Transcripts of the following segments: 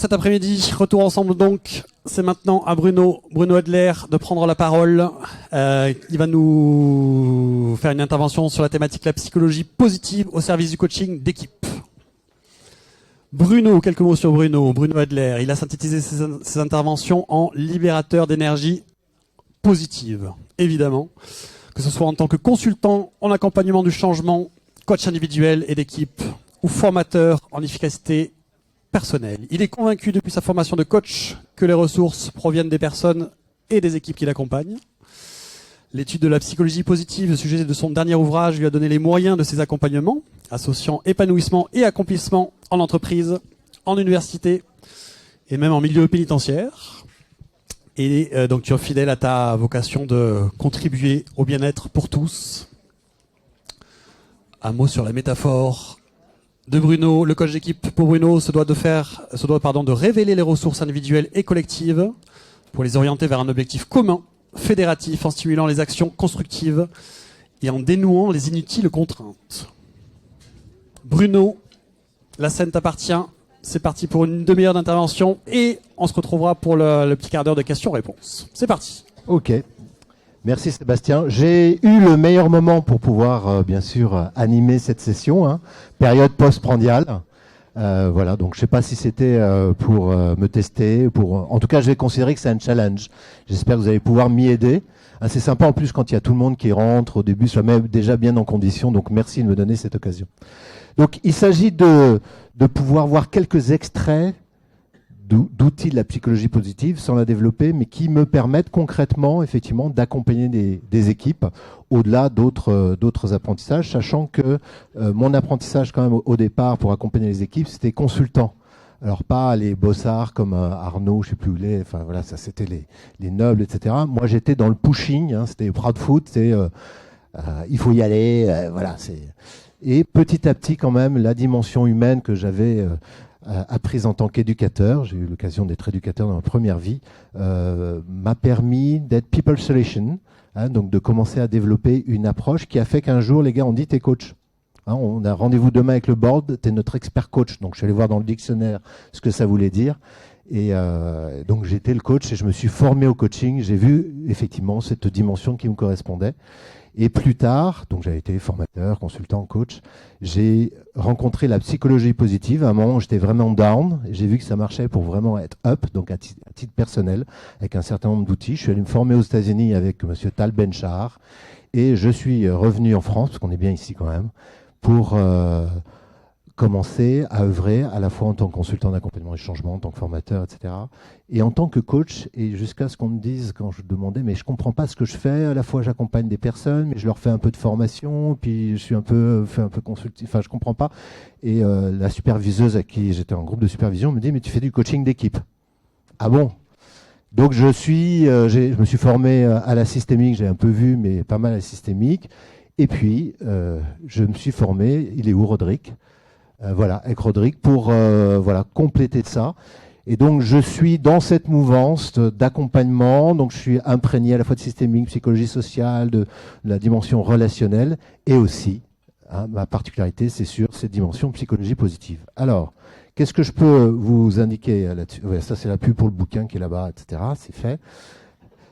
Cet après-midi, retour ensemble donc. C'est maintenant à Bruno Adler de prendre la parole. Il va nous faire une intervention sur la thématique de la psychologie positive au service du coaching d'équipe. Bruno, quelques mots sur Bruno Adler. Il a synthétisé ses interventions en libérateur d'énergie positive, évidemment. Que ce soit en tant que consultant en accompagnement du changement, coach individuel et d'équipe, ou formateur en efficacité personnelle. Il est convaincu depuis sa formation de coach que les ressources proviennent des personnes et des équipes qui l'accompagnent. L'étude de la psychologie positive, le sujet de son dernier ouvrage, lui a donné les moyens de ses accompagnements, associant épanouissement et accomplissement en entreprise, en université et même en milieu pénitentiaire. Et donc tu es fidèle à ta vocation de contribuer au bien-être pour tous. Un mot sur la métaphore de Bruno. Le coach d'équipe pour Bruno se doit de révéler les ressources individuelles et collectives pour les orienter vers un objectif commun, fédératif, en stimulant les actions constructives et en dénouant les inutiles contraintes. Bruno, la scène t'appartient. C'est parti pour une demi-heure d'intervention et on se retrouvera pour le petit quart d'heure de questions-réponses. C'est parti. Ok. Merci Sébastien. J'ai eu le meilleur moment pour pouvoir, bien sûr, animer cette session, hein, période post-prandiale. Voilà, donc je ne sais pas si c'était pour me tester. En tout cas, je vais considérer que c'est un challenge. J'espère que vous allez pouvoir m'y aider. C'est sympa en plus quand il y a tout le monde qui rentre au début, soit même déjà bien en condition. Donc merci de me donner cette occasion. Donc il s'agit de pouvoir voir quelques extraits d'outils de la psychologie positive sans la développer, mais qui me permettent concrètement, effectivement, d'accompagner des équipes au-delà d'autres apprentissages, sachant que mon apprentissage quand même au départ pour accompagner les équipes, c'était consultant. Alors pas les bossards comme Arnaud, je sais plus où il est, enfin voilà, ça c'était les nobles, etc. Moi j'étais dans le pushing, hein, c'était proud foot, c'est il faut y aller, voilà. Et petit à petit quand même, la dimension humaine que j'avais apprise en tant qu'éducateur, j'ai eu l'occasion d'être éducateur dans ma première vie, m'a permis d'être people solution, hein, donc de commencer à développer une approche qui a fait qu'un jour les gars ont dit t'es coach. Hein, on a rendez-vous demain avec le board, t'es notre expert coach. Donc je suis allé voir dans le dictionnaire ce que ça voulait dire. Et donc j'étais le coach et je me suis formé au coaching. J'ai vu effectivement cette dimension qui me correspondait. Et plus tard, donc j'avais été formateur, consultant, coach, j'ai rencontré la psychologie positive. À un moment où j'étais vraiment down, et j'ai vu que ça marchait pour vraiment être up, donc à titre personnel, avec un certain nombre d'outils. Je suis allé me former aux États-Unis avec monsieur Tal Ben-Shahar, et je suis revenu en France, parce qu'on est bien ici quand même, pour commencer à œuvrer à la fois en tant que consultant d'accompagnement et changement, en tant que formateur, etc. Et en tant que coach, et jusqu'à ce qu'on me dise quand je demandais, mais je comprends pas ce que je fais, à la fois j'accompagne des personnes, mais je leur fais un peu de formation, puis je suis un peu consultif, enfin je comprends pas. Et la superviseuse à qui j'étais en groupe de supervision me dit, mais tu fais du coaching d'équipe. Ah bon? Donc je me suis formé à la systémique, j'ai un peu vu, mais pas mal à la systémique. Et puis, je me suis formé, il est où Roderick? Voilà, avec Roderick pour voilà, compléter ça. Et donc, je suis dans cette mouvance d'accompagnement. Donc, je suis imprégné à la fois de systémique, psychologie sociale, de la dimension relationnelle et aussi, hein, ma particularité, c'est sur cette dimension psychologie positive. Alors, qu'est-ce que je peux vous indiquer là-dessus? Ouais, ça, c'est la pub pour le bouquin qui est là-bas, etc. C'est fait.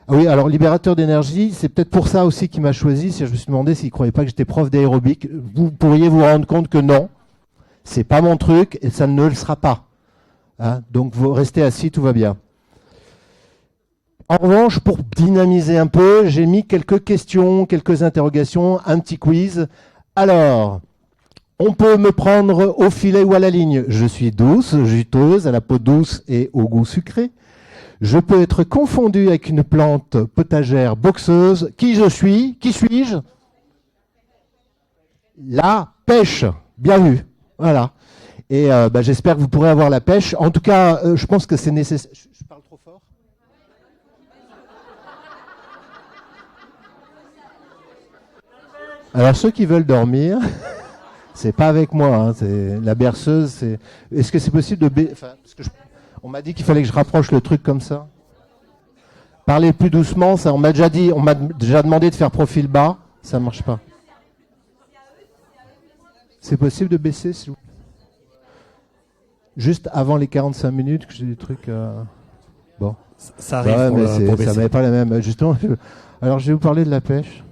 Ah oui, alors libérateur d'énergie, c'est peut-être pour ça aussi qu'il m'a choisi. Si je me suis demandé s'il ne croyait pas que j'étais prof d'aérobic, vous pourriez vous rendre compte que non, c'est pas mon truc et ça ne le sera pas. Hein, donc vous restez assis, tout va bien. En revanche, pour dynamiser un peu, j'ai mis quelques questions, quelques interrogations, un petit quiz. Alors, on peut me prendre au filet ou à la ligne. Je suis douce, juteuse, à la peau douce et au goût sucré. Je peux être confondu avec une plante potagère boxeuse. Qui je suis? Qui suis-je? La pêche. Bien vu. Voilà. Et j'espère que vous pourrez avoir la pêche. En tout cas, je pense que c'est nécessaire. Je parle trop fort? Alors, ceux qui veulent dormir, c'est pas avec moi. Hein, c'est la berceuse. Est-ce que c'est possible de... Enfin, parce que on m'a dit qu'il fallait que je rapproche le truc comme ça. Parlez plus doucement. Ça, on m'a déjà demandé de faire profil bas. Ça marche pas. C'est possible de baisser, s'il vous plaît? Juste avant les 45 minutes, que j'ai des trucs... Bon. Ça arrive Ouais, pour mais pour ça baisser. m'avait pas la même. Justement, alors je vais vous parler de la pêche.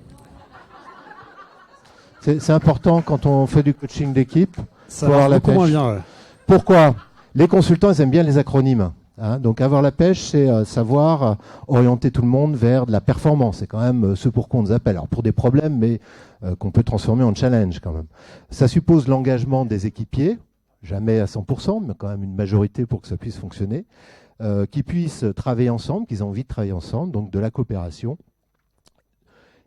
C'est important quand on fait du coaching d'équipe. Ça Faut avoir marche la beaucoup moins pêche. bien. Ouais. Pourquoi? Les consultants, ils aiment bien les acronymes. Hein. Donc avoir la pêche, c'est savoir orienter tout le monde vers de la performance. C'est quand même ce pour quoi on nous appelle. Alors pour des problèmes, mais qu'on peut transformer en challenge quand même. Ça suppose l'engagement des équipiers, jamais à 100%, mais quand même une majorité pour que ça puisse fonctionner, qui puissent travailler ensemble, qu'ils aient envie de travailler ensemble, donc de la coopération,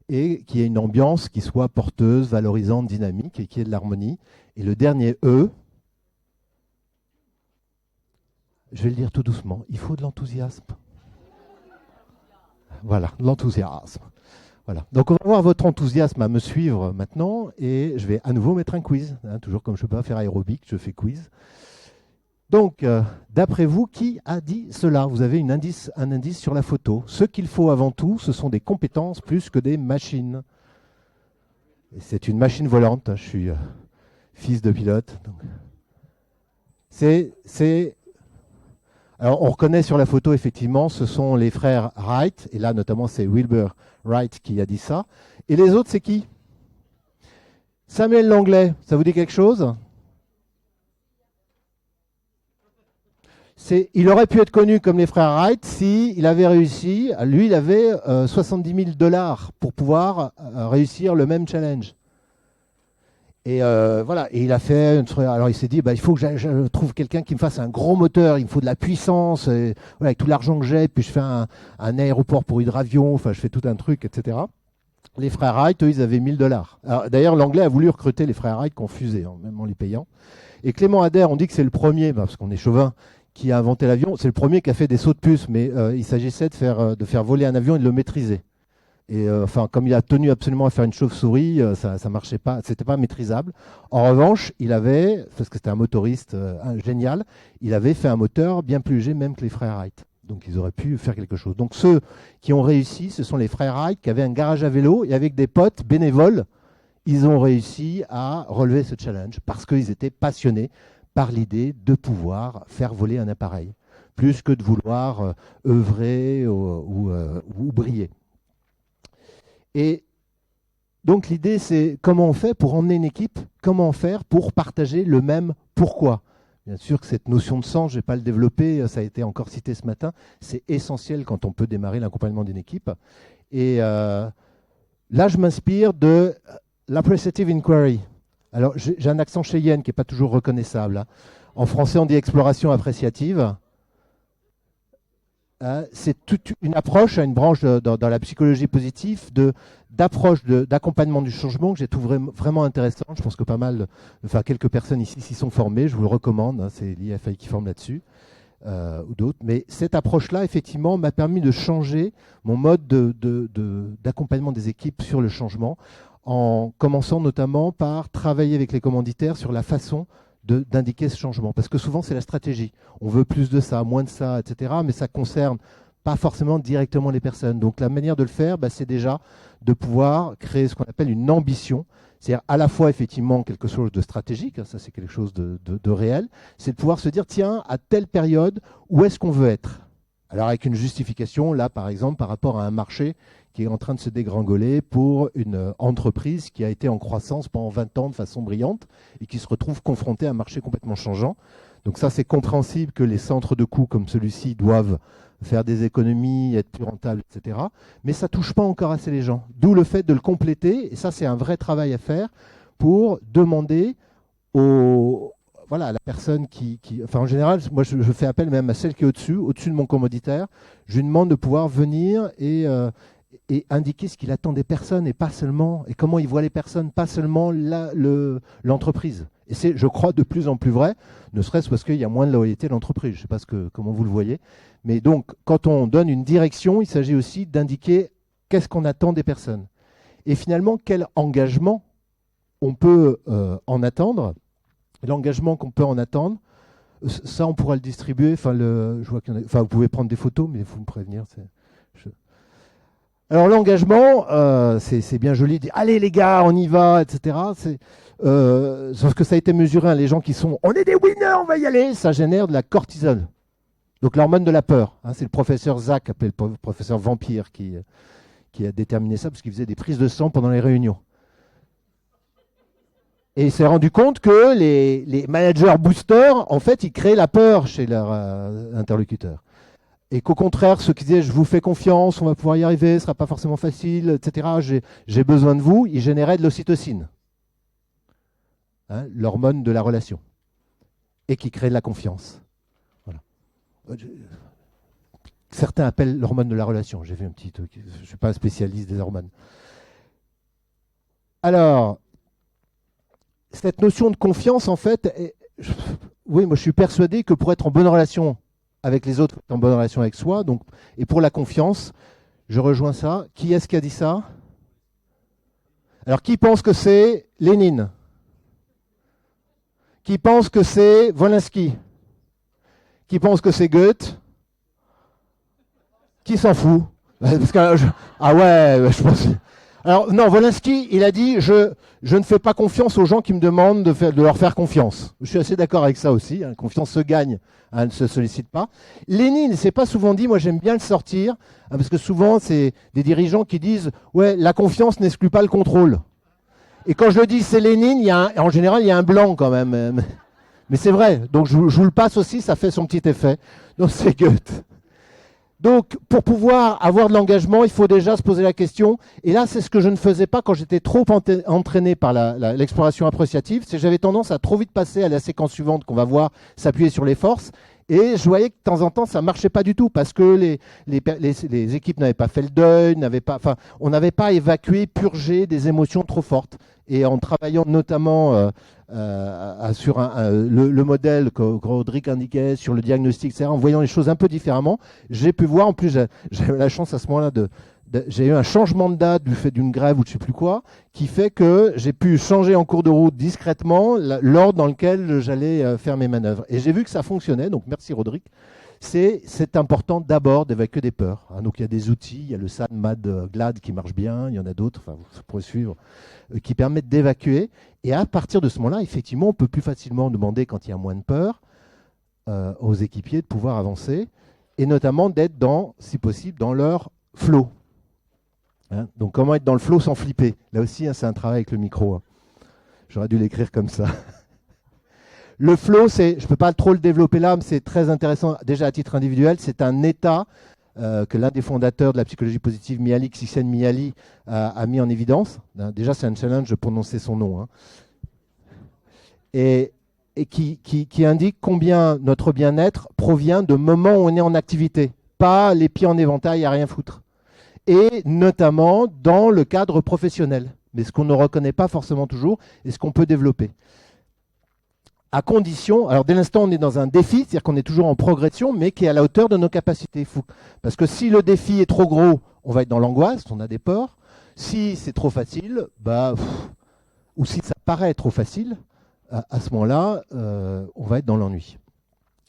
et qu'il y ait une ambiance qui soit porteuse, valorisante, dynamique, et qui ait de l'harmonie. Et le dernier E, je vais le dire tout doucement, il faut de l'enthousiasme. Voilà, de l'enthousiasme. Voilà. Donc on va voir votre enthousiasme à me suivre maintenant et je vais à nouveau mettre un quiz. Hein, toujours comme je ne peux pas faire aérobic, je fais quiz. Donc, d'après vous, qui a dit cela? Vous avez un indice sur la photo. Ce qu'il faut avant tout, ce sont des compétences plus que des machines. Et c'est une machine volante. Hein, je suis fils de pilote. Donc. Alors, on reconnaît sur la photo, effectivement, ce sont les frères Wright. Et là, notamment, c'est Wilbur Wright qui a dit ça. Et les autres, c'est qui? Samuel Langlais, ça vous dit quelque chose? Il aurait pu être connu comme les frères Wright si il avait réussi. Lui, il avait 70 000 $ pour pouvoir réussir le même challenge. Et voilà, et il a fait. Alors il s'est dit, bah, il faut que je trouve quelqu'un qui me fasse un gros moteur. Il me faut de la puissance. Et, voilà, avec tout l'argent que j'ai, puis je fais un aéroport pour hydravion. Enfin, je fais tout un truc, etc. Les frères Wright, eux, ils avaient 1000 $. D'ailleurs, l'anglais a voulu recruter les frères Wright qui ont fusé, hein, même en les payant. Et Clément Ader, on dit que c'est le premier, parce qu'on est chauvin, qui a inventé l'avion. C'est le premier qui a fait des sauts de puce, mais il s'agissait de faire voler un avion et de le maîtriser. Et enfin, comme il a tenu absolument à faire une chauve-souris, ça marchait pas, c'était pas maîtrisable. En revanche, il avait, parce que c'était un motoriste génial, il avait fait un moteur bien plus léger même que les frères Wright. Donc ils auraient pu faire quelque chose. Donc ceux qui ont réussi, ce sont les frères Wright qui avaient un garage à vélo et avec des potes bénévoles, ils ont réussi à relever ce challenge parce qu'ils étaient passionnés par l'idée de pouvoir faire voler un appareil, plus que de vouloir œuvrer ou briller. Et donc l'idée, c'est comment on fait pour emmener une équipe, comment faire pour partager le même pourquoi. Bien sûr que cette notion de sens, je ne vais pas le développer, ça a été encore cité ce matin, c'est essentiel quand on peut démarrer l'accompagnement d'une équipe. Et là, je m'inspire de l'appreciative inquiry. Alors, j'ai un accent cheyenne qui n'est pas toujours reconnaissable. Hein. En français, on dit exploration appréciative. C'est toute une approche, une branche dans la psychologie positive d'approche d'accompagnement du changement que j'ai trouvé vraiment intéressante. Je pense que quelques personnes ici s'y sont formées. Je vous le recommande. Hein, c'est l'IFI qui forme là-dessus ou d'autres. Mais cette approche-là, effectivement, m'a permis de changer mon mode d'accompagnement des équipes sur le changement, en commençant notamment par travailler avec les commanditaires sur la façon d'indiquer ce changement. Parce que souvent, c'est la stratégie. On veut plus de ça, moins de ça, etc. Mais ça ne concerne pas forcément directement les personnes. Donc la manière de le faire, c'est déjà de pouvoir créer ce qu'on appelle une ambition. C'est-à-dire à la fois effectivement quelque chose de stratégique, hein, ça c'est quelque chose de réel, c'est de pouvoir se dire, tiens, à telle période, où est-ce qu'on veut être? Alors avec une justification, là par exemple, par rapport à un marché qui est en train de se dégringoler pour une entreprise qui a été en croissance pendant 20 ans de façon brillante et qui se retrouve confrontée à un marché complètement changeant. Donc ça, c'est compréhensible que les centres de coûts comme celui-ci doivent faire des économies, être plus rentables, etc. Mais ça ne touche pas encore assez les gens. D'où le fait de le compléter, et ça, c'est un vrai travail à faire pour demander à la personne enfin en général, moi je fais appel même à celle qui est au-dessus de mon commanditaire. Je lui demande de pouvoir venir et indiquer ce qu'il attend des personnes et pas seulement, et comment il voit les personnes, pas seulement l'entreprise. Et c'est, je crois, de plus en plus vrai, ne serait-ce parce qu'il y a moins de loyauté de l'entreprise. Je ne sais pas comment vous le voyez. Mais donc, quand on donne une direction, il s'agit aussi d'indiquer qu'est-ce qu'on attend des personnes. Et finalement, quel engagement on peut en attendre. L'engagement qu'on peut en attendre, ça, on pourra le distribuer. Je vois vous pouvez prendre des photos, mais il faut me prévenir. Alors l'engagement, c'est bien joli de dire allez les gars, on y va, etc. Sauf que ça a été mesuré, hein, les gens qui sont on est des winners, on va y aller, ça génère de la cortisol. Donc l'hormone de la peur. Hein, c'est le professeur Zach, appelé le professeur vampire, qui a déterminé ça parce qu'il faisait des prises de sang pendant les réunions. Et il s'est rendu compte que les managers boosters, en fait, ils créaient la peur chez leurs interlocuteurs. Et qu'au contraire, ceux qui disaient je vous fais confiance, on va pouvoir y arriver, ce ne sera pas forcément facile, etc., j'ai besoin de vous, ils généraient de l'ocytocine, hein, l'hormone de la relation, et qui crée de la confiance. Voilà. Certains appellent l'hormone de la relation. J'ai vu un petit truc, je ne suis pas un spécialiste des hormones. Alors, cette notion de confiance, en fait, oui, moi je suis persuadé que pour être en bonne relation avec les autres, en bonne relation avec soi, donc, et pour la confiance, je rejoins ça. Qui est-ce qui a dit ça? Alors, qui pense que c'est Lénine? Qui pense que c'est Wolinski? Qui pense que c'est Goethe? Qui s'en fout? Parce que, ah ouais, je pense... Alors, non, Wolinski, il a dit je ne fais pas confiance aux gens qui me demandent de leur faire confiance. Je suis assez d'accord avec ça aussi. Hein, confiance se gagne, hein, elle ne se sollicite pas. Lénine, c'est pas souvent dit, moi j'aime bien le sortir, hein, parce que souvent c'est des dirigeants qui disent ouais, la confiance n'exclut pas le contrôle. Et quand je le dis, c'est Lénine, en général, il y a un blanc quand même. Mais c'est vrai, donc je vous le passe aussi, ça fait son petit effet. Donc c'est Goethe. Donc, pour pouvoir avoir de l'engagement, il faut déjà se poser la question. Et là, c'est ce que je ne faisais pas quand j'étais trop entraîné par l'exploration appréciative. C'est que j'avais tendance à trop vite passer à la séquence suivante qu'on va voir s'appuyer sur les forces. Et je voyais que de temps en temps, ça ne marchait pas du tout parce que les équipes n'avaient pas fait le deuil, on n'avait pas évacué, purgé des émotions trop fortes. Et en travaillant notamment sur le modèle que Rodrigue indiquait, sur le diagnostic, etc., en voyant les choses un peu différemment, j'ai pu voir, en plus j'avais la chance à ce moment-là j'ai eu un changement de date du fait d'une grève ou je ne sais plus quoi, qui fait que j'ai pu changer en cours de route discrètement l'ordre dans lequel j'allais faire mes manœuvres. Et j'ai vu que ça fonctionnait, donc merci Rodrigue. C'est important d'abord d'évacuer des peurs. Hein, donc il y a des outils, il y a le SAD, MAD, GLAD qui marche bien, il y en a d'autres, enfin, vous pourrez suivre, qui permettent d'évacuer. Et à partir de ce moment-là, effectivement, on peut plus facilement demander, quand il y a moins de peur, aux équipiers de pouvoir avancer, et notamment d'être si possible, dans leur flow. Hein, donc comment être dans le flow sans flipper? Là aussi, hein, c'est un travail avec le micro. Hein. J'aurais dû l'écrire comme ça. Le flow, je ne peux pas trop le développer là, mais c'est très intéressant. Déjà à titre individuel, c'est un état que l'un des fondateurs de la psychologie positive, Mihaly Csikszentmihalyi, a mis en évidence. Déjà, c'est un challenge de prononcer son nom. Hein. Et qui indique combien notre bien-être provient de moments où on est en activité, pas les pieds en éventail à rien foutre. Et notamment dans le cadre professionnel, mais ce qu'on ne reconnaît pas forcément toujours et ce qu'on peut développer. À condition, alors dès l'instant on est dans un défi, c'est-à-dire qu'on est toujours en progression, mais qui est à la hauteur de nos capacités. Parce que si le défi est trop gros, on va être dans l'angoisse, on a des peurs. Si c'est trop facile, ou si ça paraît trop facile, à ce moment-là, on va être dans l'ennui.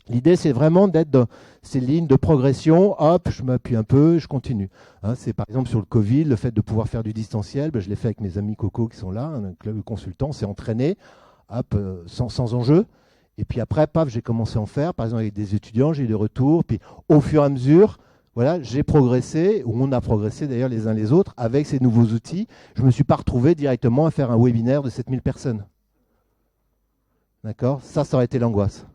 L'idée, c'est vraiment d'être dans ces lignes de progression. Hop, je m'appuie un peu, je continue. Hein, c'est par exemple sur le Covid, le fait de pouvoir faire du distanciel. Je l'ai fait avec mes amis Coco qui sont là, un club de consultants. On s'est entraîné, hop, sans enjeu. Et puis après, paf, j'ai commencé à en faire. Par exemple, avec des étudiants, j'ai eu des retours. Puis au fur et à mesure, voilà, j'ai progressé, ou on a progressé d'ailleurs les uns les autres, avec ces nouveaux outils. Je ne me suis pas retrouvé directement à faire un webinaire de 7000 personnes. D'accord? Ça aurait été l'angoisse.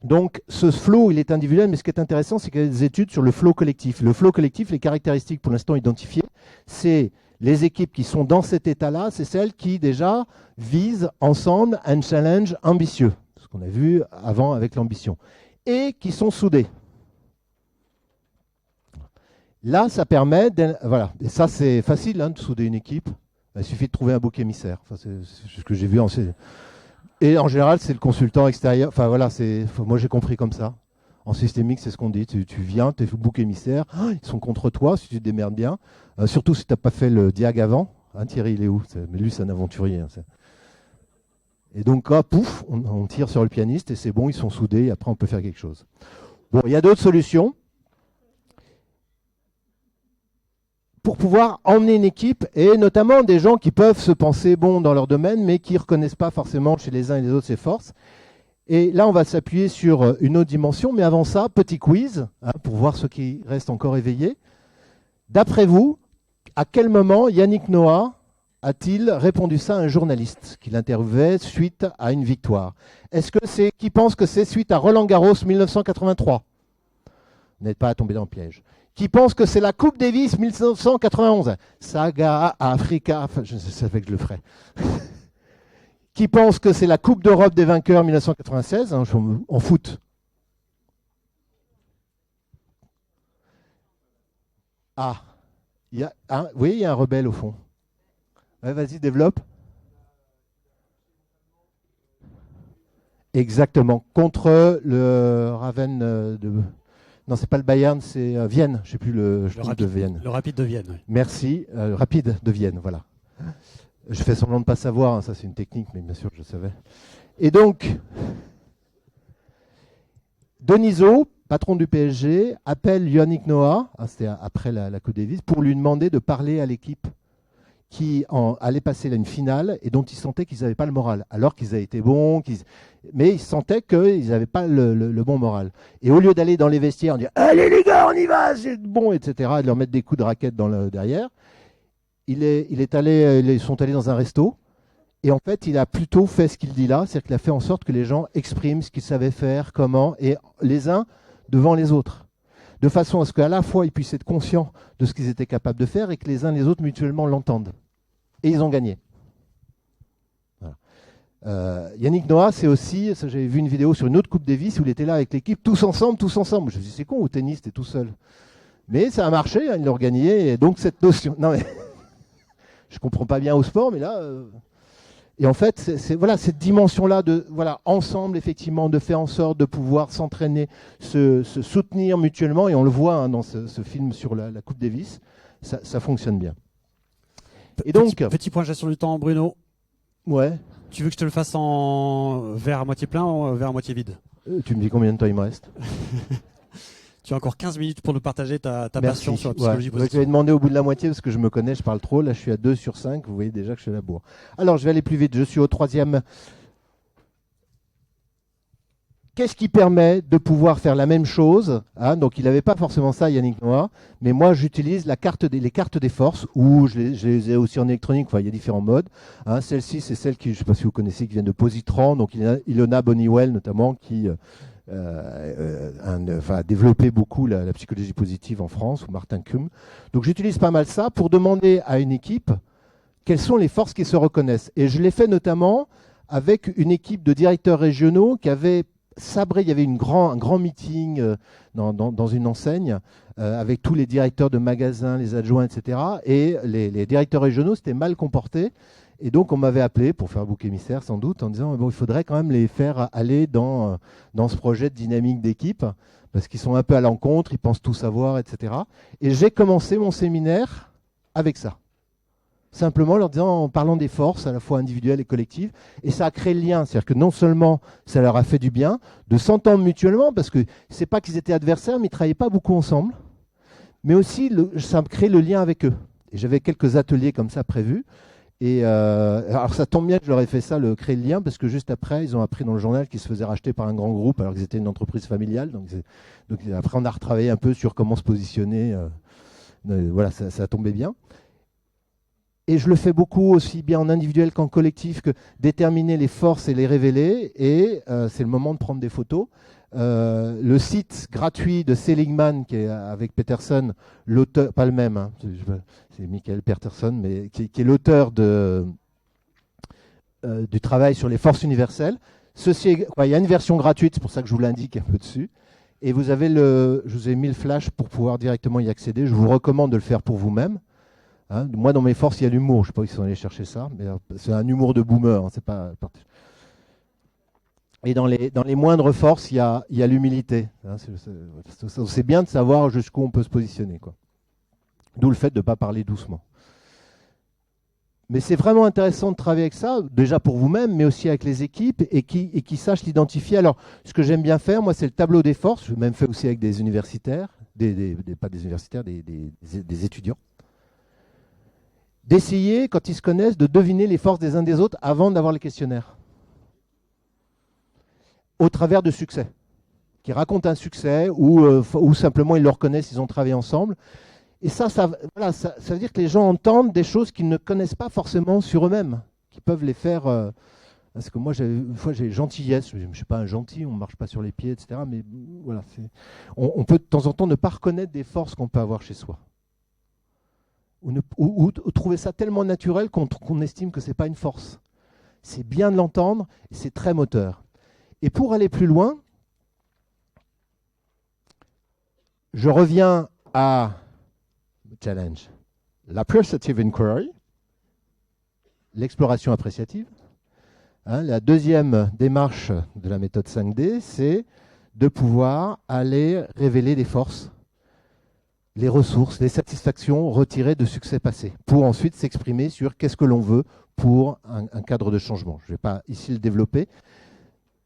Donc, ce flow, il est individuel, mais ce qui est intéressant, c'est qu'il y a des études sur le flow collectif. Le flow collectif, les caractéristiques pour l'instant identifiées, c'est les équipes qui sont dans cet état-là, c'est celles qui déjà visent ensemble un challenge ambitieux, ce qu'on a vu avant avec l'ambition, et qui sont soudées. Là, ça permet, voilà, et ça c'est facile hein, de souder une équipe, il suffit de trouver un bouc émissaire, enfin, c'est ce que j'ai vu en... Et en général, c'est le consultant extérieur. Enfin voilà, moi j'ai compris comme ça. En systémique, c'est ce qu'on dit. Tu viens, tu es le bouc émissaire. Oh, ils sont contre toi si tu te démerdes bien. Surtout si tu n'as pas fait le diag avant. Hein, Thierry, il est où? Mais lui, c'est un aventurier. Hein, et donc, pouf, on tire sur le pianiste et c'est bon, ils sont soudés. Et après, on peut faire quelque chose. Bon, il y a d'autres solutions. pour pouvoir emmener une équipe, et notamment des gens qui peuvent se penser bons dans leur domaine, mais qui ne reconnaissent pas forcément chez les uns et les autres ces forces. Et là, on va s'appuyer sur une autre dimension, mais avant ça, petit quiz, hein, pour voir ceux qui restent encore éveillés. D'après vous, à quel moment Yannick Noah a-t-il répondu ça à un journaliste qui l'interviewait suite à une victoire? Est-ce que c'est qui pense que c'est suite à Roland Garros 1983? Vous n'êtes pas à tomber dans le piège. Qui pense que c'est la Coupe Davis 1991? Saga Africa, enfin, je savais que je le ferais. Qui pense que c'est la Coupe d'Europe des vainqueurs 1996 hein, en foot? Ah, oui, il y a un rebelle au fond. Ouais, vas-y, développe. Exactement. Contre le Raven de... Non, c'est pas le Bayern, c'est Vienne. Je ne sais plus le Rapide de Vienne. Le Rapide de Vienne. Oui. Merci. Rapide de Vienne, voilà. Je fais semblant de ne pas savoir, hein, ça c'est une technique, mais bien sûr je savais. Et donc, Denisot, patron du PSG, appelle Yannick Noah, hein, c'était après la Coupe Davis, pour lui demander de parler à l'équipe qui allait passer une finale et dont il sentait qu'ils n'avaient pas le moral, alors qu'ils avaient été bons, mais ils sentaient qu'ils n'avaient pas le bon moral. Et au lieu d'aller dans les vestiaires, on dit « Allez les gars, on y va, c'est bon », etc., et de leur mettre des coups de raquette derrière, ils sont allés dans un resto, et en fait, il a plutôt fait ce qu'il dit là, c'est-à-dire qu'il a fait en sorte que les gens expriment ce qu'ils savaient faire, comment, et les uns devant les autres, de façon à ce qu'à la fois ils puissent être conscients de ce qu'ils étaient capables de faire et que les uns les autres mutuellement l'entendent. Et ils ont gagné. Voilà. Yannick Noah, c'est aussi, j'avais vu une vidéo sur une autre Coupe Davis où il était là avec l'équipe, tous ensemble. Je me suis dit, c'est con, au tennis, t'es tout seul. Mais ça a marché, hein, ils l'ont gagné, et donc cette notion... Non mais... Je comprends pas bien au sport, mais là... Et en fait, c'est voilà, cette dimension-là de, voilà, ensemble, effectivement, de faire en sorte de pouvoir s'entraîner, se soutenir mutuellement, et on le voit hein, dans ce film sur la Coupe Davis, ça fonctionne bien. Et donc, petit point de gestion du temps, Bruno. Ouais. Tu veux que je te le fasse en verre à moitié plein ou en verre à moitié vide? Tu me dis combien de temps il me reste? Tu as encore 15 minutes pour nous partager ta passion sur la psychologie positive. Je vais demander au bout de la moitié parce que je me connais, je parle trop. Là, je suis à 2 sur 5. Vous voyez déjà que je suis à la bourre. Alors, je vais aller plus vite. Je suis au 3e. Qu'est-ce qui permet de pouvoir faire la même chose hein? Donc, il n'avait pas forcément ça, Yannick Noah. Mais moi, j'utilise les cartes des forces ou je les ai aussi en électronique. Enfin, il y a différents modes. Hein, celle-ci, c'est celle qui, je ne sais pas si vous connaissez, qui vient de Positron. Donc, Ilona Boniwell, notamment, qui... a développé beaucoup la psychologie positive en France, ou Martin Kuhn. Donc j'utilise pas mal ça pour demander à une équipe quelles sont les forces qui se reconnaissent. Et je l'ai fait notamment avec une équipe de directeurs régionaux qui avait sabré, il y avait un grand meeting dans une enseigne avec tous les directeurs de magasins, les adjoints, etc. Et les directeurs régionaux s'étaient mal comportés. Et donc, on m'avait appelé pour faire bouc émissaire, sans doute, en disant bon, il faudrait quand même les faire aller dans ce projet de dynamique d'équipe, parce qu'ils sont un peu à l'encontre, ils pensent tout savoir, etc. Et j'ai commencé mon séminaire avec ça. Simplement en leur disant, en parlant des forces, à la fois individuelles et collectives, et ça a créé le lien. C'est-à-dire que non seulement ça leur a fait du bien, de s'entendre mutuellement, parce que c'est pas qu'ils étaient adversaires, mais ils ne travaillaient pas beaucoup ensemble, mais aussi ça me crée le lien avec eux. Et j'avais quelques ateliers comme ça prévus. Et alors ça tombe bien que je leur ai fait ça, créer le lien, parce que juste après, ils ont appris dans le journal qu'ils se faisaient racheter par un grand groupe alors qu'ils étaient une entreprise familiale. Donc après, on a retravaillé un peu sur comment se positionner. Voilà, ça a tombé bien. Et je le fais beaucoup aussi bien en individuel qu'en collectif, que déterminer les forces et les révéler. Et c'est le moment de prendre des photos. Le site gratuit de Seligman, qui est avec Peterson, l'auteur, pas le même, hein, c'est Michael Peterson, mais qui est l'auteur du travail sur les forces universelles. Il y a une version gratuite, c'est pour ça que je vous l'indique un peu dessus. Et vous avez je vous ai mis le flash pour pouvoir directement y accéder. Je vous recommande de le faire pour vous-même. Hein, moi, dans mes forces, il y a l'humour. Je ne sais pas où ils sont allés chercher ça, mais c'est un humour de boomer. Hein, c'est pas. Et dans les moindres forces, il y a l'humilité. Hein, c'est bien de savoir jusqu'où on peut se positionner, quoi. D'où le fait de ne pas parler doucement. Mais c'est vraiment intéressant de travailler avec ça, déjà pour vous-même, mais aussi avec les équipes, et qui sachent l'identifier. Alors, ce que j'aime bien faire, moi, c'est le tableau des forces. Je l'ai même fait aussi avec des universitaires, pas des universitaires, des étudiants. d'essayer, quand ils se connaissent, de deviner les forces des uns des autres avant d'avoir les questionnaires. Au travers de succès. Qui racontent un succès ou simplement ils le reconnaissent, ils ont travaillé ensemble. Et ça veut dire que les gens entendent des choses qu'ils ne connaissent pas forcément sur eux-mêmes, qui peuvent les faire... parce que moi, une fois, j'ai gentillesse, je ne suis pas un gentil, on ne marche pas sur les pieds, etc. Mais voilà, on peut de temps en temps ne pas reconnaître des forces qu'on peut avoir chez soi. Ou trouver ça tellement naturel qu'on estime que ce n'est pas une force. C'est bien de l'entendre, et c'est très moteur. Et pour aller plus loin, je reviens à challenge. L'appreciative inquiry, l'exploration appréciative. La deuxième démarche de la méthode 5D, c'est de pouvoir aller révéler les forces, les ressources, les satisfactions retirées de succès passés, pour ensuite s'exprimer sur qu'est-ce que l'on veut pour un cadre de changement. Je ne vais pas ici le développer.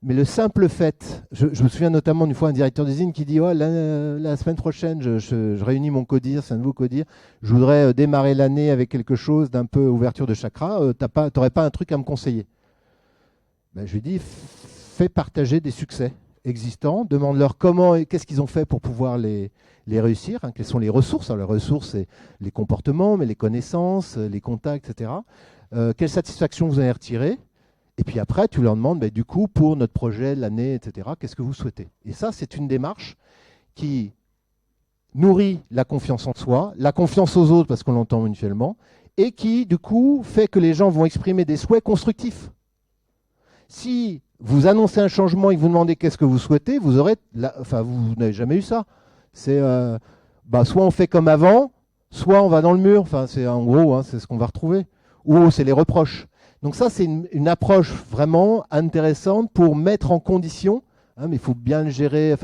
Mais le simple fait, je me souviens notamment d'une fois un directeur d'usine qui dit oh, la semaine prochaine, je réunis mon codir, c'est un nouveau codir, je voudrais démarrer l'année avec quelque chose d'un peu ouverture de chakra, t'aurais pas un truc à me conseiller? Ben, je lui dis fais partager des succès existants, demande-leur qu'est-ce qu'ils ont fait pour pouvoir les réussir, hein, quelles sont les ressources. Alors, les ressources, c'est les comportements, mais les connaissances, les contacts, etc. Quelle satisfaction vous avez retiré? Et puis après, tu leur demandes, du coup, pour notre projet, l'année, etc., qu'est-ce que vous souhaitez? Et ça, c'est une démarche qui nourrit la confiance en soi, la confiance aux autres, parce qu'on l'entend mutuellement, et qui, du coup, fait que les gens vont exprimer des souhaits constructifs. Si vous annoncez un changement et que vous demandez qu'est-ce que vous souhaitez, vous n'avez jamais eu ça. C'est soit on fait comme avant, soit on va dans le mur. Enfin, c'est en gros, hein, c'est ce qu'on va retrouver. Ou c'est les reproches. Donc ça, c'est une approche vraiment intéressante pour mettre en condition, hein, mais il faut bien le gérer,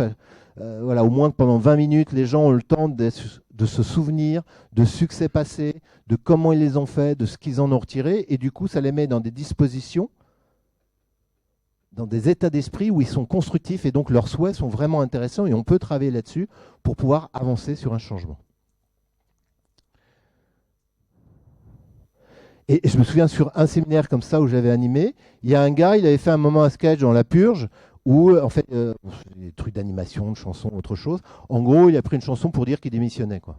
au moins pendant 20 minutes, les gens ont le temps de se souvenir de succès passés, de comment ils les ont fait, de ce qu'ils en ont retiré, et du coup, ça les met dans des dispositions, dans des états d'esprit où ils sont constructifs, et donc leurs souhaits sont vraiment intéressants, et on peut travailler là-dessus pour pouvoir avancer sur un changement. Et je me souviens sur un séminaire comme ça où j'avais animé, il y a un gars, il avait fait un moment un sketch dans La Purge où, en fait, des trucs d'animation, de chansons, autre chose. En gros, il a pris une chanson pour dire qu'il démissionnait, quoi.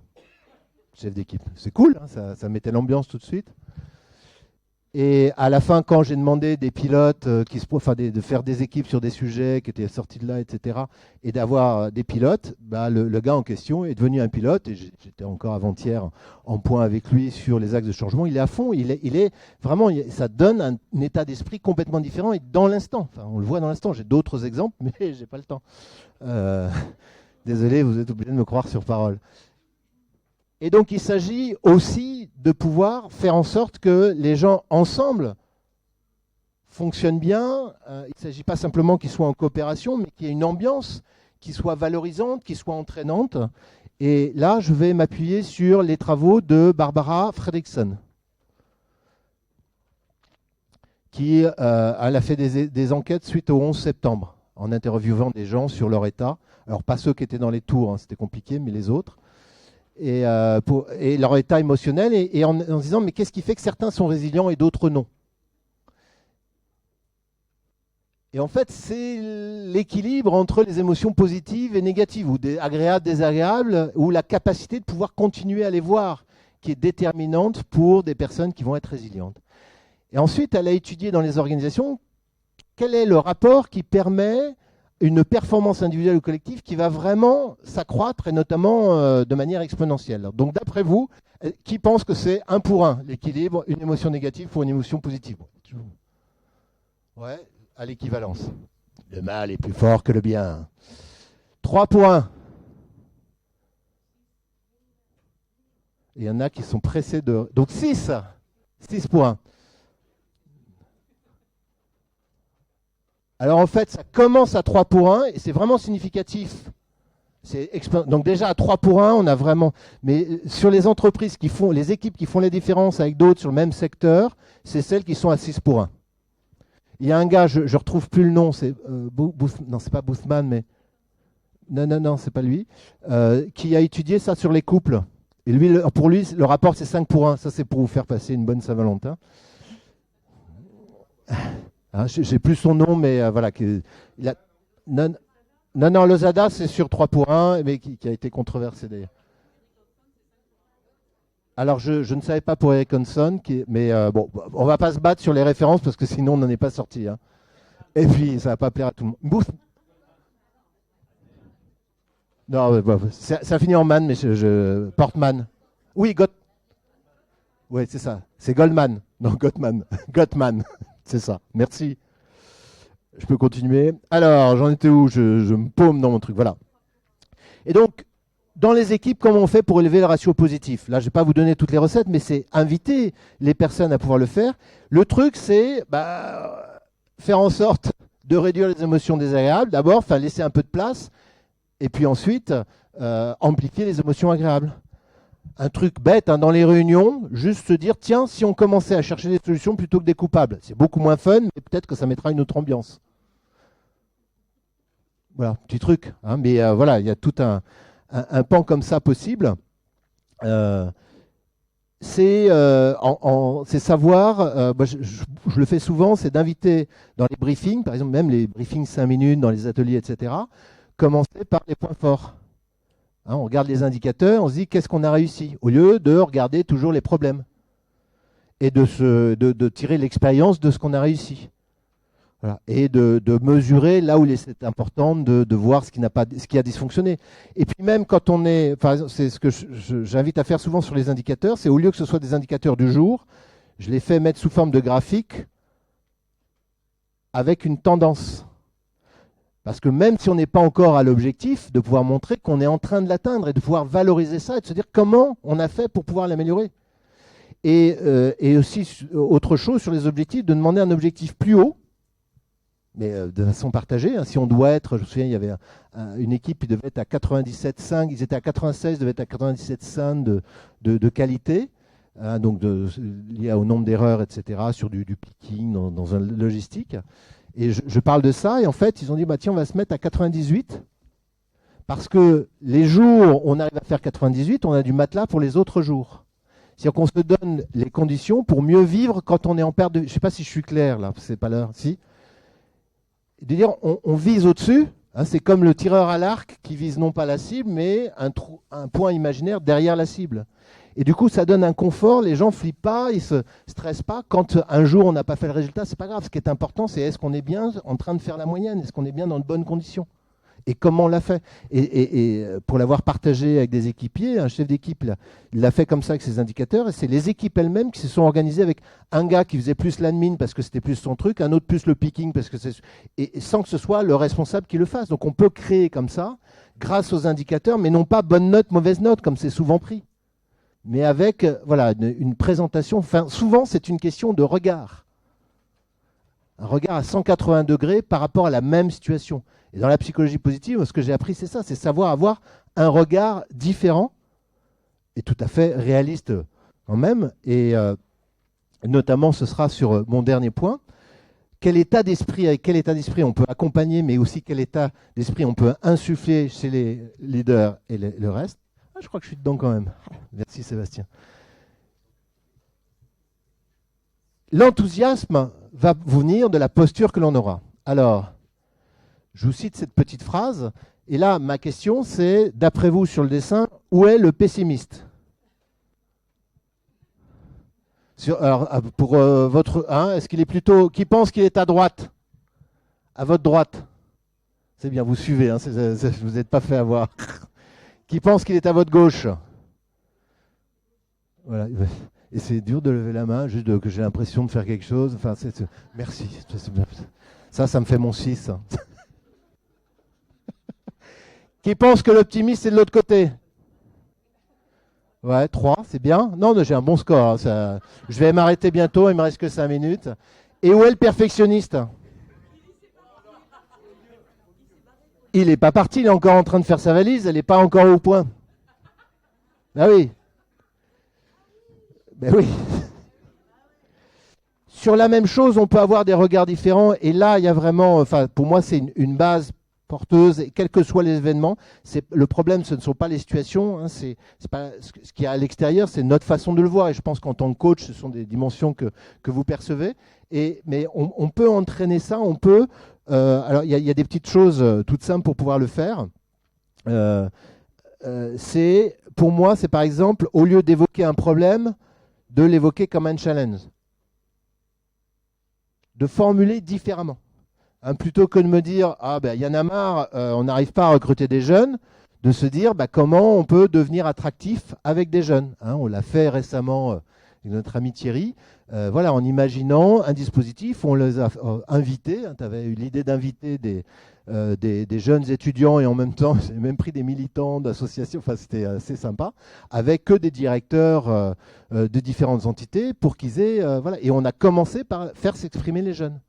Chef d'équipe. C'est cool, hein, ça mettait l'ambiance tout de suite. Et à la fin, quand j'ai demandé des pilotes, de faire des équipes sur des sujets qui étaient sortis de là, etc., et d'avoir des pilotes, le gars en question est devenu un pilote, et j'étais encore avant-hier en point avec lui sur les axes de changement. Il est à fond, il est vraiment, ça donne un état d'esprit complètement différent et dans l'instant. Enfin, on le voit dans l'instant. J'ai d'autres exemples, mais j'ai pas le temps. Désolé, vous êtes obligé de me croire sur parole. Et donc, il s'agit aussi de pouvoir faire en sorte que les gens, ensemble, fonctionnent bien. Il ne s'agit pas simplement qu'ils soient en coopération, mais qu'il y ait une ambiance qui soit valorisante, qui soit entraînante. Et là, je vais m'appuyer sur les travaux de Barbara Fredrickson, qui elle a fait des enquêtes suite au 11 septembre, en interviewant des gens sur leur état. Alors, pas ceux qui étaient dans les tours, hein, c'était compliqué, mais les autres. Et leur état émotionnel, et en se disant, mais qu'est-ce qui fait que certains sont résilients et d'autres non? Et en fait, c'est l'équilibre entre les émotions positives et négatives, ou agréables, désagréables, ou la capacité de pouvoir continuer à les voir, qui est déterminante pour des personnes qui vont être résilientes. Et ensuite, elle a étudié dans les organisations quel est le rapport qui permet une performance individuelle ou collective qui va vraiment s'accroître, et notamment de manière exponentielle. Donc d'après vous, qui pense que c'est 1 pour 1, l'équilibre, une émotion négative pour une émotion positive? Ouais, à l'équivalence. Le mal est plus fort que le bien. 3 pour 1. Il y en a qui sont pressés de... Donc 6. 6 pour 1. Alors en fait, ça commence à 3 pour 1 et c'est vraiment significatif. Donc déjà à 3 pour 1, on a vraiment... Mais sur les entreprises qui font, les équipes qui font les différences avec d'autres sur le même secteur, c'est celles qui sont à 6 pour 1. Il y a un gars, je ne retrouve plus le nom, c'est non, c'est pas Boothman, mais... Non, c'est pas lui, qui a étudié ça sur les couples. Et lui, pour lui, le rapport, c'est 5 pour 1. Ça, c'est pour vous faire passer une bonne Saint-Valentin. Hein, j'ai plus son nom, mais voilà. Non, Lozada, c'est sur 3 pour 1, mais qui a été controversé d'ailleurs. Alors, je ne savais pas pour Eric Hanson, mais bon, on va pas se battre sur les références parce que sinon, on n'en est pas sorti. Hein. Et puis, ça va pas plaire à tout le monde. Non, ça finit en man, mais Portman. Oui, Oui, c'est ça. C'est Goldman. Non, Gottman. Gottman. C'est ça. Merci. Je peux continuer. Alors, j'en étais où je me paume dans mon truc. Voilà. Et donc, dans les équipes, comment on fait pour élever le ratio positif? Là, je ne vais pas vous donner toutes les recettes, mais c'est inviter les personnes à pouvoir le faire. Le truc, c'est faire en sorte de réduire les émotions désagréables. D'abord, laisser un peu de place. Et puis ensuite, amplifier les émotions agréables. Un truc bête, hein, dans les réunions, juste se dire, tiens, si on commençait à chercher des solutions plutôt que des coupables, c'est beaucoup moins fun, mais peut-être que ça mettra une autre ambiance. Voilà, petit truc. Hein, mais voilà, il y a tout un pan comme ça possible. C'est savoir, je le fais souvent, c'est d'inviter dans les briefings, par exemple même les briefings 5 minutes dans les ateliers, etc., commencer par les points forts. Hein, on regarde les indicateurs, on se dit qu'est-ce qu'on a réussi, au lieu de regarder toujours les problèmes et de tirer l'expérience de ce qu'on a réussi. Voilà. Et de mesurer là où c'est important de voir ce qui a dysfonctionné. Et puis même quand on est, c'est ce que j'invite à faire souvent sur les indicateurs, c'est au lieu que ce soit des indicateurs du jour, je les fais mettre sous forme de graphique avec une tendance. Parce que même si on n'est pas encore à l'objectif, de pouvoir montrer qu'on est en train de l'atteindre et de pouvoir valoriser ça et de se dire comment on a fait pour pouvoir l'améliorer. Et aussi, autre chose sur les objectifs, de demander un objectif plus haut, mais de façon partagée. Hein. Si on doit être, je me souviens, il y avait une équipe qui devait être à 97,5, ils étaient à 96, devaient être à 97,5 de qualité, hein, donc lié au nombre d'erreurs, etc., sur du picking dans un logistique. Et je parle de ça, et en fait, ils ont dit, tiens, on va se mettre à 98, parce que les jours où on arrive à faire 98, on a du matelas pour les autres jours. C'est-à-dire qu'on se donne les conditions pour mieux vivre quand on est en perte de... Je ne sais pas si je suis clair, là, c'est pas l'heure, si. De dire, on vise au-dessus, hein, c'est comme le tireur à l'arc qui vise non pas la cible, mais un point imaginaire derrière la cible. Et du coup, ça donne un confort, les gens ne flippent pas, ils ne se stressent pas. Quand un jour on n'a pas fait le résultat, ce n'est pas grave. Ce qui est important, c'est est-ce qu'on est bien en train de faire la moyenne, est-ce qu'on est bien dans de bonnes conditions et comment on l'a fait. Et pour l'avoir partagé avec des équipiers, un chef d'équipe, il l'a fait comme ça avec ses indicateurs, et c'est les équipes elles-mêmes qui se sont organisées avec un gars qui faisait plus l'admin parce que c'était plus son truc, un autre plus le picking, parce que et sans que ce soit le responsable qui le fasse. Donc on peut créer comme ça, grâce aux indicateurs, mais non pas bonne note, mauvaise note, comme c'est souvent pris. Mais avec voilà, une présentation, souvent c'est une question de regard. Un regard à 180 degrés par rapport à la même situation. Et dans la psychologie positive, ce que j'ai appris, c'est ça, c'est savoir avoir un regard différent et tout à fait réaliste quand même. Et notamment, ce sera sur mon dernier point. Avec quel état d'esprit on peut accompagner, mais aussi quel état d'esprit on peut insuffler chez les leaders et le reste. Je crois que je suis dedans quand même. Merci Sébastien. L'enthousiasme va venir de la posture que l'on aura. Alors, je vous cite cette petite phrase. Et là, ma question, c'est, d'après vous sur le dessin, où est le pessimiste? Alors, pour votre... est-ce qu'il est plutôt... Qui pense qu'il est à droite? À votre droite? C'est bien, vous suivez, hein, vous n'êtes pas fait avoir. Qui pense qu'il est à votre gauche? Voilà. Et c'est dur de lever la main, juste que j'ai l'impression de faire quelque chose. Enfin, merci. Ça me fait mon 6. Qui pense que l'optimiste est de l'autre côté? Ouais, 3, c'est bien. Non, j'ai un bon score. Hein, je vais m'arrêter bientôt, il me reste que 5 minutes. Et où est le perfectionniste? Il n'est pas parti, il est encore en train de faire sa valise, elle n'est pas encore au point. Ah oui. Ben oui. Sur la même chose, on peut avoir des regards différents. Et là, il y a vraiment, pour moi, c'est une base porteuse, et quels que soient les événements. Le problème, ce ne sont pas les situations, hein, c'est pas ce qu'il y a à l'extérieur, c'est notre façon de le voir. Et je pense qu'en tant que coach, ce sont des dimensions que vous percevez. Mais on peut entraîner ça, on peut. Alors, il y a des petites choses toutes simples pour pouvoir le faire. Pour moi, c'est par exemple, au lieu d'évoquer un problème, de l'évoquer comme un challenge. De formuler différemment. Hein, plutôt que de me dire « Ah ben, y en a marre, on n'arrive pas à recruter des jeunes », de se dire comment on peut devenir attractif avec des jeunes. Hein, on l'a fait récemment avec notre ami Thierry, voilà, en imaginant un dispositif où on les a invités. Hein, tu avais eu l'idée d'inviter des jeunes étudiants et en même temps, j'ai même pris des militants d'associations, enfin c'était assez sympa, avec que des directeurs de différentes entités pour qu'ils aient... voilà, et on a commencé par faire s'exprimer les jeunes.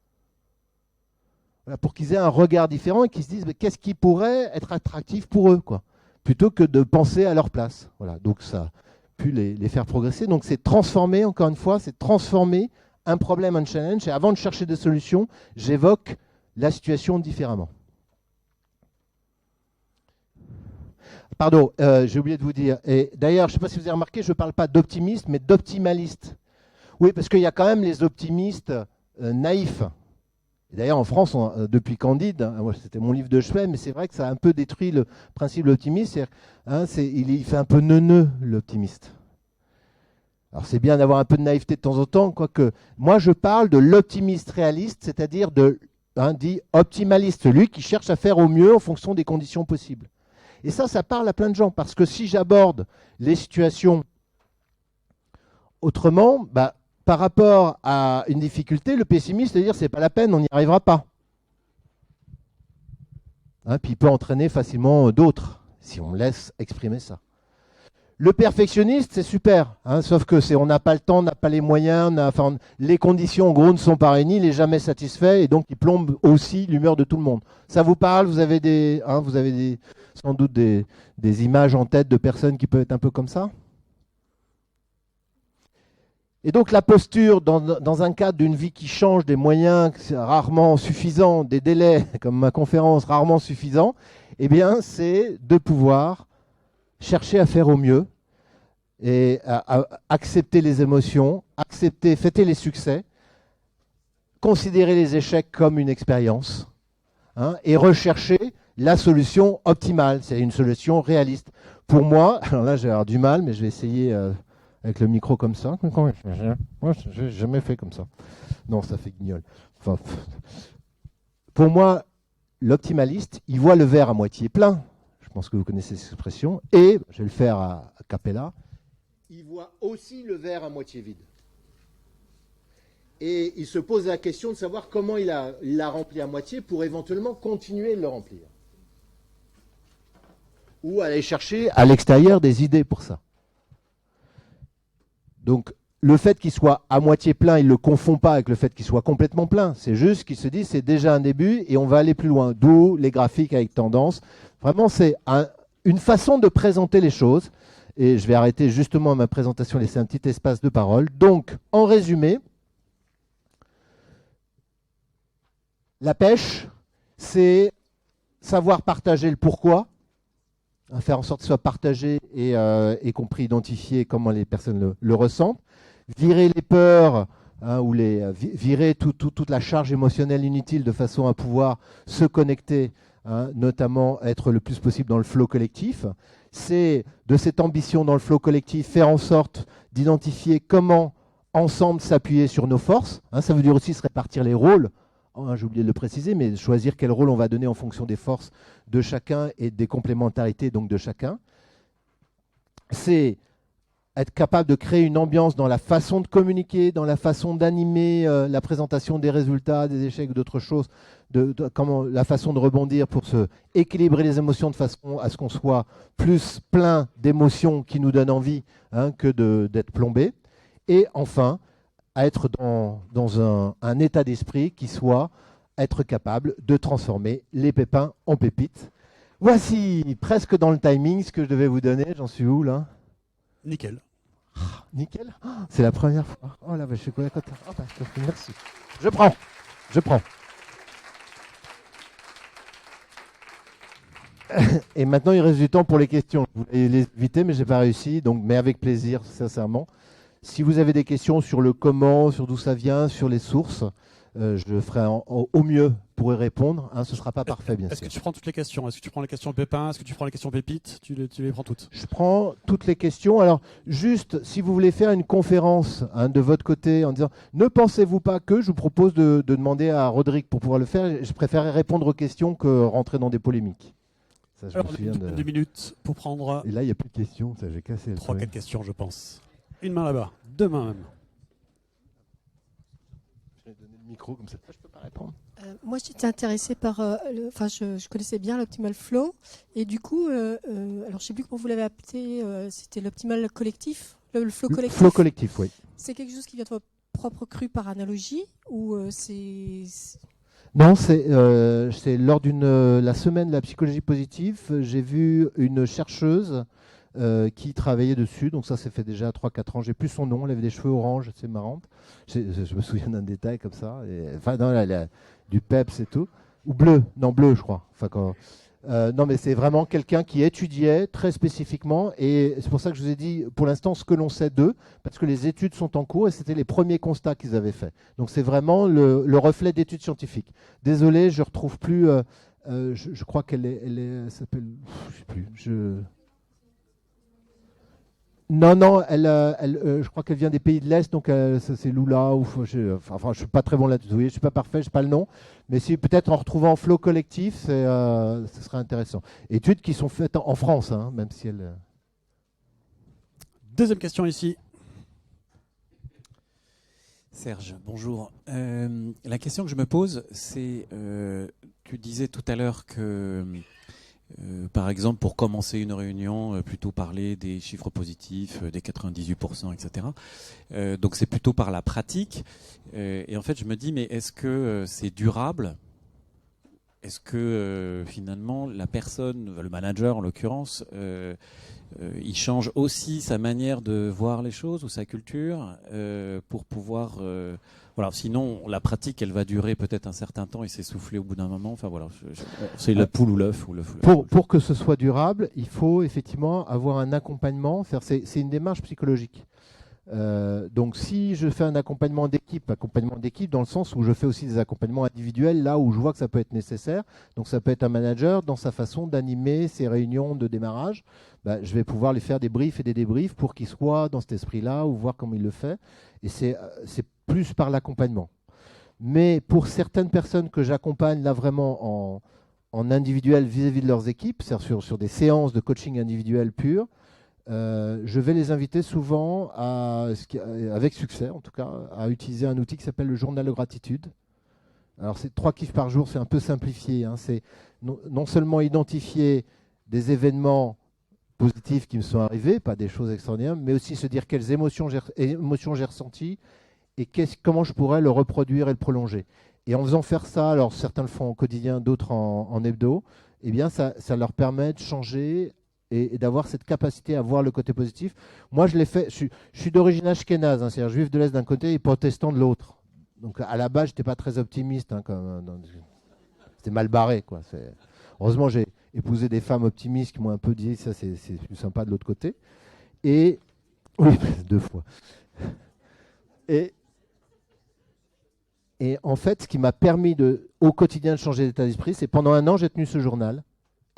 Voilà, pour qu'ils aient un regard différent et qu'ils se disent qu'est-ce qui pourrait être attractif pour eux, quoi, plutôt que de penser à leur place. Voilà, donc ça a pu les faire progresser. Donc c'est transformer, encore une fois, c'est transformer un problème en challenge. Et avant de chercher des solutions, j'évoque la situation différemment. Pardon, j'ai oublié de vous dire. Et d'ailleurs, je ne sais pas si vous avez remarqué, je ne parle pas d'optimiste, mais d'optimaliste. Oui, parce qu'il y a quand même les optimistes naïfs. D'ailleurs, en France, depuis Candide, hein, c'était mon livre de chevet, mais c'est vrai que ça a un peu détruit le principe de l'optimisme. Hein, il fait un peu neuneux, l'optimiste. Alors, c'est bien d'avoir un peu de naïveté de temps en temps, quoique moi, je parle de l'optimiste réaliste, c'est-à-dire dit optimaliste, celui qui cherche à faire au mieux en fonction des conditions possibles. Et ça parle à plein de gens, parce que si j'aborde les situations autrement, par rapport à une difficulté, le pessimiste va dire c'est pas la peine, on n'y arrivera pas. Hein, puis il peut entraîner facilement d'autres, si on laisse exprimer ça. Le perfectionniste, c'est super, hein, sauf que on n'a pas le temps, on n'a pas les moyens, les conditions en gros ne sont pas réunies, il n'est jamais satisfait, et donc il plombe aussi l'humeur de tout le monde. Ça vous parle? Vous avez sans doute des images en tête de personnes qui peuvent être un peu comme ça? Et donc la posture dans un cadre d'une vie qui change, des moyens rarement suffisants, des délais, comme ma conférence, rarement suffisants, eh bien c'est de pouvoir chercher à faire au mieux et à accepter les émotions, fêter les succès, considérer les échecs comme une expérience, hein, et rechercher la solution optimale, c'est une solution réaliste. Pour moi, alors là j'ai avoir du mal, mais je vais essayer... avec le micro comme ça. Moi, je n'ai jamais fait comme ça. Non, ça fait guignol. Enfin, pour moi, l'optimaliste, il voit le verre à moitié plein. Je pense que vous connaissez cette expression. Et, je vais le faire à cappella, il voit aussi le verre à moitié vide. Et il se pose la question de savoir comment il l'a rempli à moitié pour éventuellement continuer de le remplir. Ou aller chercher à l'extérieur des idées pour ça. Donc, le fait qu'il soit à moitié plein, il ne le confond pas avec le fait qu'il soit complètement plein. C'est juste qu'il se dit c'est déjà un début et on va aller plus loin. D'où les graphiques avec tendance. Vraiment, c'est une façon de présenter les choses. Et je vais arrêter justement ma présentation, laisser un petit espace de parole. Donc, en résumé, la pêche, c'est savoir partager le pourquoi, faire en sorte que ce soit partagé et qu'on puisse identifier comment les personnes le ressentent. Virer les peurs, hein, ou virer toute la charge émotionnelle inutile de façon à pouvoir se connecter, hein, notamment être le plus possible dans le flow collectif. C'est de cette ambition dans le flow collectif, faire en sorte d'identifier comment ensemble s'appuyer sur nos forces. Hein, ça veut dire aussi se répartir les rôles. J'ai oublié de le préciser, mais choisir quel rôle on va donner en fonction des forces de chacun et des complémentarités donc de chacun. C'est être capable de créer une ambiance dans la façon de communiquer, dans la façon d'animer la présentation des résultats, des échecs, d'autres choses, comment la façon de rebondir pour se équilibrer les émotions de façon à ce qu'on soit plus plein d'émotions qui nous donnent envie, hein, que d'être plombé. Et enfin, à être dans un état d'esprit qui soit être capable de transformer les pépins en pépites. Voici presque dans le timing ce que je devais vous donner. J'en suis où là? Nickel. Nickel. C'est la première fois. Oh là, je suis content. Oh, merci. Je prends. Et maintenant, il reste du temps pour les questions. Je voulais les éviter, mais j'ai pas réussi. Donc, mais avec plaisir, sincèrement. Si vous avez des questions sur le comment, sur d'où ça vient, sur les sources, je ferai au mieux pour y répondre. Hein, ce ne sera pas parfait, bien sûr. Est-ce que tu prends toutes les questions? Est-ce que tu prends les questions Pépin? Est-ce que tu prends les questions Pépites? Tu les prends toutes? Je prends toutes les questions. Alors, juste, si vous voulez faire une conférence de votre côté en disant « Ne pensez-vous pas que ?» je vous propose de demander à Rodrigue pour pouvoir le faire. Je préfère répondre aux questions que rentrer dans des polémiques. Ça, je Alors, me on a souviens une deux minutes pour prendre Et là, il n'y a plus de questions. Ça, j'ai cassé le 3-4 questions, je pense. Une main là-bas, deux mains même. Je vais donner le micro, comme ça, je peux pas répondre. Moi, j'étais intéressée par. Je connaissais bien l'Optimal Flow. Et du coup, alors je ne sais plus comment vous l'avez appelé, c'était l'Optimal Collectif, le Flow Collectif. Flow Collectif, oui. C'est quelque chose qui vient de votre propre cru par analogie ou c'est. Non, c'est lors la semaine de la psychologie positive, j'ai vu une chercheuse qui travaillait dessus. Donc ça fait déjà 3-4 ans. J'ai plus son nom. Elle avait des cheveux orange, c'est marrant. Je me souviens d'un détail comme ça. Enfin, non, elle a du peps et tout. Ou bleu. Non, bleu, je crois. Enfin, non, mais c'est vraiment quelqu'un qui étudiait très spécifiquement. Et c'est pour ça que je vous ai dit, pour l'instant, ce que l'on sait d'eux, parce que les études sont en cours et c'était les premiers constats qu'ils avaient faits. Donc c'est vraiment le reflet d'études scientifiques. Désolé, je ne retrouve plus. Je crois elle s'appelle. Je sais plus. Non, je crois qu'elle vient des pays de l'Est, donc c'est Lula. Enfin, je suis pas très bon là-dessus. Vous voyez, je suis pas parfait, je sais pas le nom. Mais si peut-être en retrouvant Flow Collectif, ce serait intéressant. Études qui sont faites en France, hein, même si elles. Deuxième question ici. Serge, bonjour. La question que je me pose, c'est, tu disais tout à l'heure que, par exemple, pour commencer une réunion, plutôt parler des chiffres positifs, des 98%, etc. Donc c'est plutôt par la pratique. Et en fait, je me dis, mais est-ce que c'est durable ? Est-ce que finalement, la personne, le manager en l'occurrence, il change aussi sa manière de voir les choses ou sa culture pour pouvoir... voilà. Sinon, la pratique, elle va durer peut-être un certain temps et s'essouffler au bout d'un moment. Enfin voilà, c'est la poule ou l'œuf. Pour que ce soit durable, il faut effectivement avoir un accompagnement. C'est une démarche psychologique. Donc si je fais un accompagnement d'équipe dans le sens où je fais aussi des accompagnements individuels, là où je vois que ça peut être nécessaire, donc ça peut être un manager dans sa façon d'animer ses réunions de démarrage, je vais pouvoir lui faire des briefs et des débriefs pour qu'il soit dans cet esprit-là ou voir comment il le fait, et c'est plus par l'accompagnement. Mais pour certaines personnes que j'accompagne là vraiment en individuel vis-à-vis de leurs équipes, c'est-à-dire sur des séances de coaching individuel pur, je vais les inviter souvent, avec succès en tout cas, à utiliser un outil qui s'appelle le journal de gratitude. Alors c'est 3 kiffs par jour, c'est un peu simplifié. Hein. C'est non seulement identifier des événements positifs qui me sont arrivés, pas des choses extraordinaires, mais aussi se dire quelles émotions j'ai ressenties et comment je pourrais le reproduire et le prolonger. Et en faisant faire ça, alors certains le font au quotidien, d'autres en hebdo, eh bien ça leur permet de changer et d'avoir cette capacité à voir le côté positif. Moi, je l'ai fait, je suis d'origine ashkénaze, hein, c'est-à-dire juif de l'Est d'un côté et protestant de l'autre. Donc à la base, je n'étais pas très optimiste. Hein, c'était mal barré, quoi. Heureusement, j'ai épousé des femmes optimistes qui m'ont un peu dit ça, c'est plus sympa de l'autre côté. Et oui, 2 fois. Et en fait, ce qui m'a permis au quotidien de changer d'état d'esprit, c'est pendant 1 an, j'ai tenu ce journal.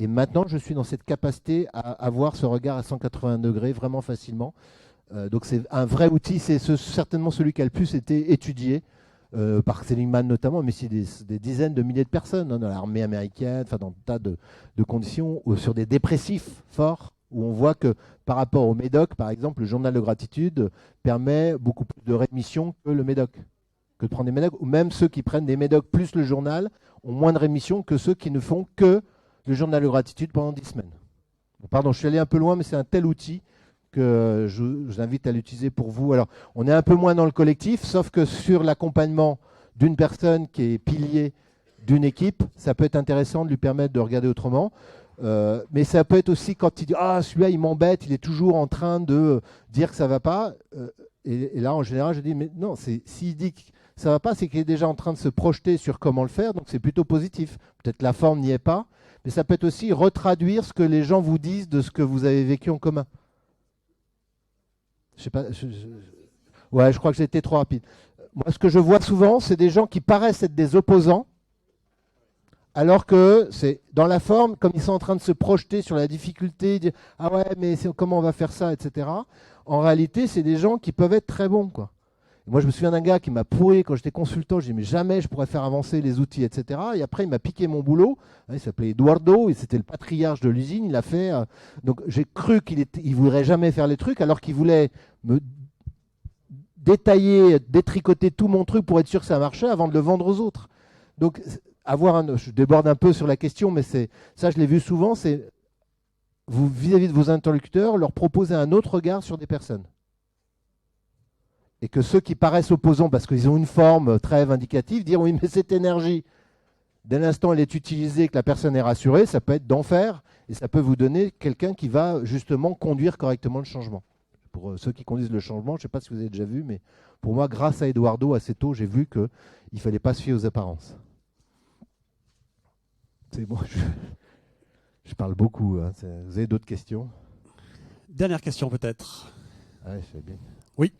Et maintenant, je suis dans cette capacité à avoir ce regard à 180 degrés vraiment facilement. Donc c'est un vrai outil, c'est certainement celui qui a le plus été étudié par Seligman notamment, mais c'est des dizaines de milliers de personnes dans l'armée américaine, dans un tas de conditions, sur des dépressifs forts, où on voit que par rapport au médoc, par exemple, le journal de gratitude permet beaucoup plus de rémission que le médoc, que de prendre des médocs, ou même ceux qui prennent des médocs plus le journal ont moins de rémission que ceux qui ne font que le journal de gratitude pendant 10 semaines. Bon, pardon, je suis allé un peu loin, mais c'est un tel outil que je vous invite à l'utiliser pour vous. Alors, on est un peu moins dans le collectif, sauf que sur l'accompagnement d'une personne qui est pilier d'une équipe, ça peut être intéressant de lui permettre de regarder autrement. Mais ça peut être aussi quand il dit « Ah, celui-là, il m'embête, il est toujours en train de dire que ça ne va pas. » Et là, en général, je dis « Mais non, s'il dit que ça ne va pas, c'est qu'il est déjà en train de se projeter sur comment le faire, donc c'est plutôt positif. Peut-être la forme n'y est pas, mais ça peut être aussi retraduire ce que les gens vous disent de ce que vous avez vécu en commun. Je sais pas. Ouais, je crois que j'ai été trop rapide. Moi, ce que je vois souvent, c'est des gens qui paraissent être des opposants, alors que c'est dans la forme, comme ils sont en train de se projeter sur la difficulté, dire ah ouais, mais comment on va faire ça, etc. En réalité, c'est des gens qui peuvent être très bons, quoi. Et moi, je me souviens d'un gars qui m'a pourri quand j'étais consultant. Je dis mais jamais je pourrais faire avancer les outils, etc. Et après, il m'a piqué mon boulot. Il s'appelait Eduardo et c'était le patriarche de l'usine. Il a fait. Donc, j'ai cru qu'il voudrait jamais faire les trucs, alors qu'il voulait me détailler, détricoter tout mon truc pour être sûr que ça marchait avant de le vendre aux autres. Donc, je déborde un peu sur la question, mais ça, je l'ai vu souvent, c'est vous, vis-à-vis de vos interlocuteurs, leur proposer un autre regard sur des personnes. Et que ceux qui paraissent opposants, parce qu'ils ont une forme très vindicative, dire oui, mais cette énergie, dès l'instant elle est utilisée, que la personne est rassurée, ça peut être d'enfer, et ça peut vous donner quelqu'un qui va justement conduire correctement le changement. Pour ceux qui conduisent le changement, je ne sais pas si vous avez déjà vu, mais pour moi, grâce à Eduardo, assez tôt, j'ai vu qu'il ne fallait pas se fier aux apparences. C'est bon, je parle beaucoup. Hein. Vous avez d'autres questions? Dernière question peut-être. Ouais, je fais bien. Oui.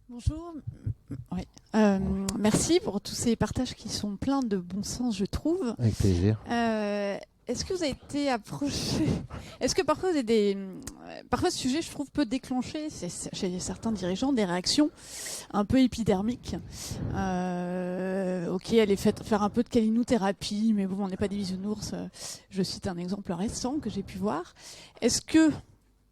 Bonjour. Oui. Merci pour tous ces partages qui sont pleins de bon sens, je trouve. Avec plaisir. Est-ce que vous avez été approché? Est-ce que parfois vous avez des... Parfois ce sujet, je trouve, peut déclencher chez certains dirigeants des réactions un peu épidermiques. Ok, elle est faite faire un peu de calinothérapie, mais bon, on n'est pas des bisounours. Je cite un exemple récent que j'ai pu voir. Est-ce que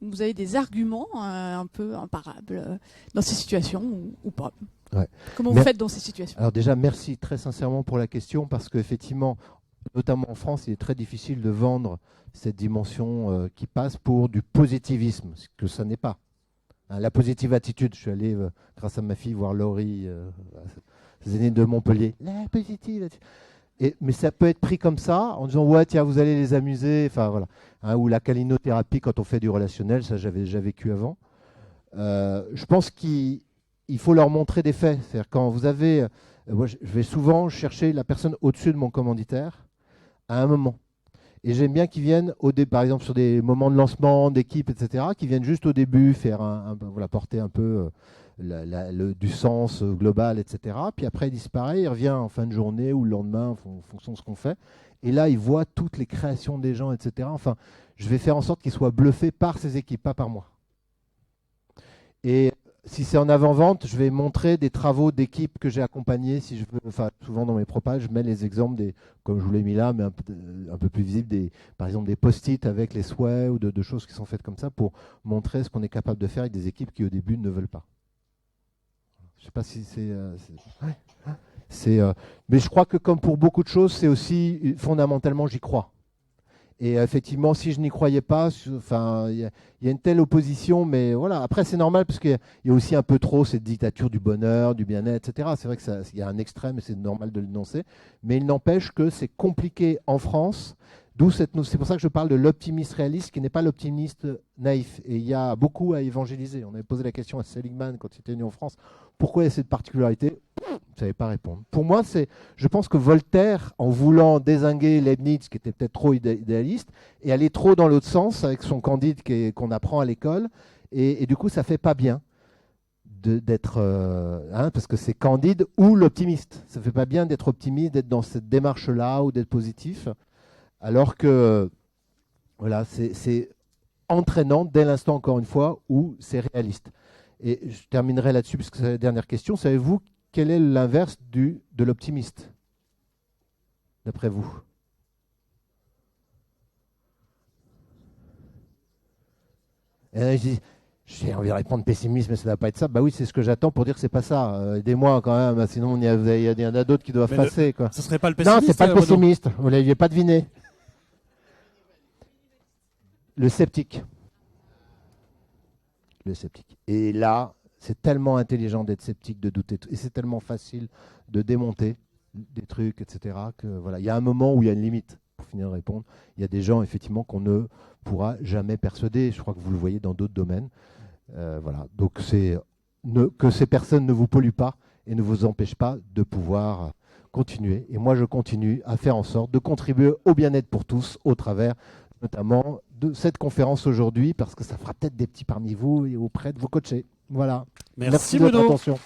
vous avez des arguments un peu imparables dans ces situations ou pas? Ouais. Comment vous faites dans ces situations? Alors déjà, merci très sincèrement pour la question, parce qu'effectivement, notamment en France, il est très difficile de vendre cette dimension qui passe pour du positivisme, ce que ça n'est pas. Hein, la positive attitude, je suis allé, grâce à ma fille, voir Laurie, aînés de Montpellier. La positive attitude. Mais ça peut être pris comme ça, en disant ouais, tiens, vous allez les amuser, enfin voilà. Hein, ou la calinothérapie quand on fait du relationnel, ça j'avais déjà vécu avant. Je pense qu'il faut leur montrer des faits. C'est-à-dire quand vous avez, moi je vais souvent chercher la personne au-dessus de mon commanditaire à un moment. Et j'aime bien qu'ils viennent, par exemple sur des moments de lancement d'équipe, etc., qu'ils viennent juste au début faire voilà, porter un peu du sens global, etc. Puis après, il disparaît, il revient en fin de journée ou le lendemain, en fonction de ce qu'on fait. Et là, il voit toutes les créations des gens, etc. Enfin, je vais faire en sorte qu'ils soient bluffés par ces équipes, pas par moi. Et si c'est en avant-vente, je vais montrer des travaux d'équipe que j'ai accompagnés. Si je veux, enfin, souvent dans mes propals, je mets les exemples, comme je vous l'ai mis là, mais un peu plus visible, par exemple des post-it avec les souhaits ou de choses qui sont faites comme ça pour montrer ce qu'on est capable de faire avec des équipes qui au début ne veulent pas. Je ne sais pas si c'est... mais je crois que comme pour beaucoup de choses, c'est aussi fondamentalement j'y crois. Et effectivement, si je n'y croyais pas, enfin, il y a une telle opposition, mais voilà. Après, c'est normal parce qu'il y a aussi un peu trop cette dictature du bonheur, du bien-être, etc. C'est vrai qu'il y a un extrême et c'est normal de le dénoncer. Mais il n'empêche que c'est compliqué en France. C'est pour ça que je parle de l'optimiste réaliste, qui n'est pas l'optimiste naïf. Et il y a beaucoup à évangéliser. On avait posé la question à Seligman quand il était venu en France. Pourquoi il y a cette particularité? Je ne savais pas répondre. Pour moi, je pense que Voltaire, en voulant dézinguer Leibniz, qui était peut-être trop idéaliste, est allé trop dans l'autre sens avec son Candide qu'on apprend à l'école. Et du coup, ça ne fait pas bien d'être... parce que c'est Candide ou l'optimiste. Ça ne fait pas bien d'être optimiste, d'être dans cette démarche-là ou d'être positif. Alors que voilà, c'est entraînant dès l'instant, encore une fois, où c'est réaliste. Et je terminerai là-dessus, puisque c'est la dernière question. Savez-vous quel est l'inverse de l'optimiste, d'après vous? J'ai envie de répondre pessimiste, mais ça ne va pas être ça. Bah oui, c'est ce que j'attends pour dire que c'est pas ça. Aidez-moi quand même, sinon il y en a d'autres qui doivent passer. Quoi. Ce serait pas le pessimiste? Non, c'est pas le pessimiste. Vous l'aviez pas deviné. Le sceptique. Le sceptique. Et là, c'est tellement intelligent d'être sceptique, de douter, et c'est tellement facile de démonter des trucs, etc. Que voilà, il y a un moment où il y a une limite. Pour finir de répondre, il y a des gens effectivement qu'on ne pourra jamais persuader. Je crois que vous le voyez dans d'autres domaines. Voilà. Donc que ces personnes ne vous polluent pas et ne vous empêchent pas de pouvoir continuez. Et moi, je continue à faire en sorte de contribuer au bien-être pour tous au travers notamment de cette conférence aujourd'hui, parce que ça fera peut-être des petits parmi vous et auprès de vos coachés. Voilà. Merci de votre Bruno. attention.